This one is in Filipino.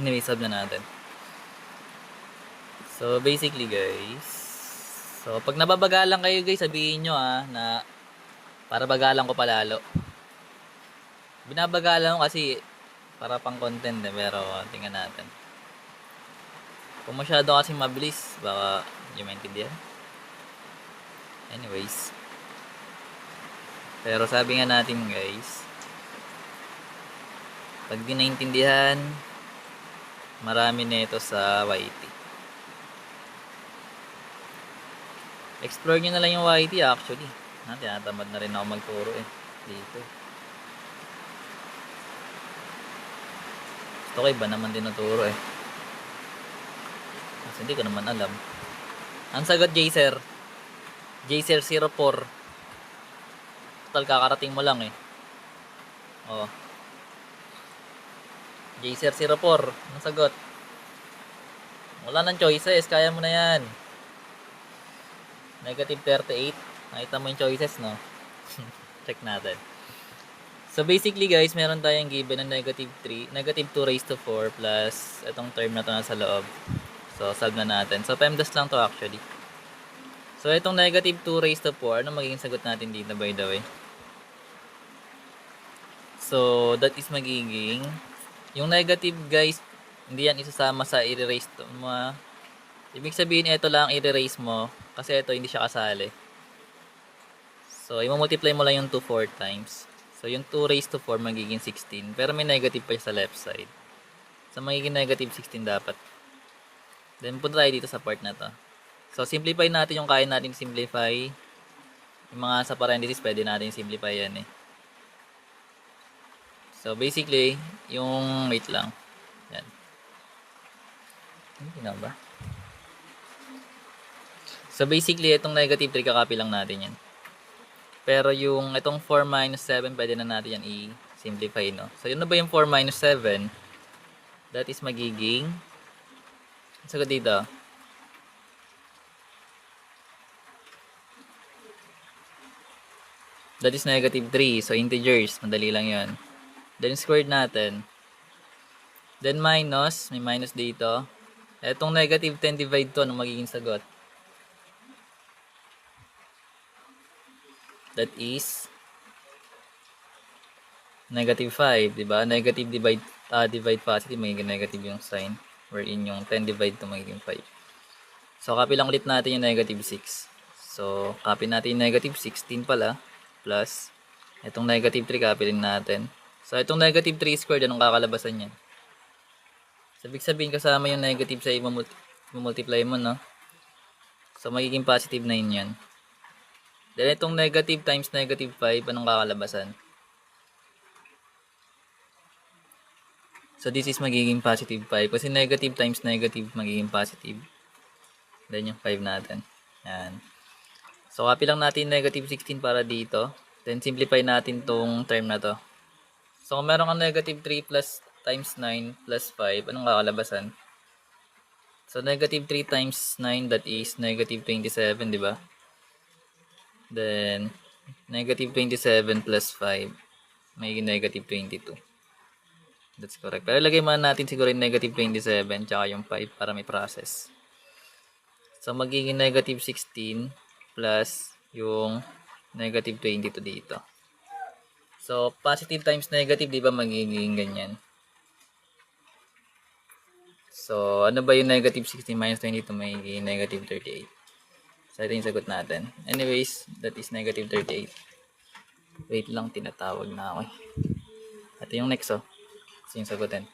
Anyway, solve na natin. So, basically guys, so pag nababagalan kayo guys, sabihin nyo na para bagalan ko palalo. Binabagalan ko kasi para pang content pero tingnan natin. Kung masyado kasi mabilis, baka hindi maintindihan. Anyways. Pero sabi nga natin guys, pag di naintindihan, marami nito sa YT. Explore nyo na lang yung YT actually. Tinatamad na rin ako magturo dito. Gusto ko iba naman din naturo kasi hindi ko naman alam. Ang sagot Jaser 04. Total kakarating mo lang oh. Jaser 04. Ang sagot. Wala nang choices, kaya mo na yan. Negative 38. Nakita mo yung choices, no? Check natin. So basically guys, meron tayong given na negative 2 raised to 4 plus itong term na to nasa loob. So solve na natin. So PEMDAS lang to actually. So itong negative 2 raised to 4, ano magiging sagot natin dito by the way? So that is magiging, yung negative guys, hindi yan isasama sa i-raise to mo. Ibig sabihin ito lang i-erase mo kasi ito hindi siya kasali. So i-multiply mo lang yung 2 4 times. So yung 2 raised to 4 magiging 16. Pero may negative pa sa left side. So magiging negative 16 dapat. Then punta tayo dito sa part na to. So simplify natin yung kaya natin simplify. Yung mga sa parenthesis pwede natin simplify yan So basically, yung wait lang. Yan. Hindi na ba? So basically, itong negative 3 kakopy lang natin yan. Pero yung itong 4 minus 7, pwede na natin yan i-simplify, no? So yun na ba yung 4 minus 7? That is magiging, sagot dito. That is negative 3. So integers, madali lang yan. Then squared natin. Then minus, may minus dito. Itong negative 10 divide to, ano magiging sagot? That is negative 5, diba? Negative divide positive, magiging negative yung sign. Wherein yung 10 divide to magiging 5. So, copy lang ulit natin yung negative 6. So, copy natin yung negative 16 pala. Plus, itong negative 3, copy rin natin. So, itong negative 3 squared, anong kakalabasan yan? So, ibig sabihin kasama yung negative sa i-multiply mo, no? So, magiging positive 9 yan. Then, itong negative times negative 5, anong kakalabasan? So, this is magiging positive 5. Kasi negative times negative, magiging positive. Then, yung 5 natin. Yan. So, copy lang natin negative 16 para dito. Then, simplify natin tong term na to. So, kung meron kang negative 3 plus times 9 plus 5, anong kakalabasan? So, negative 3 times 9, that is negative 27, di ba? Then, negative 27 plus 5, magiging negative 22. That's correct. Pero lagay muna natin siguro yung negative 27 tsaka yung 5 para may process. So, magiging negative 16 plus yung negative 22 dito. So, positive times negative, di ba magiging ganyan? So, ano ba yung negative 16 minus 22? Magiging negative 38. So, ito yung sagot natin. Anyways, that is negative 38. Wait lang, tinatawag na ako. Ito yung next, Ito yung sagutin.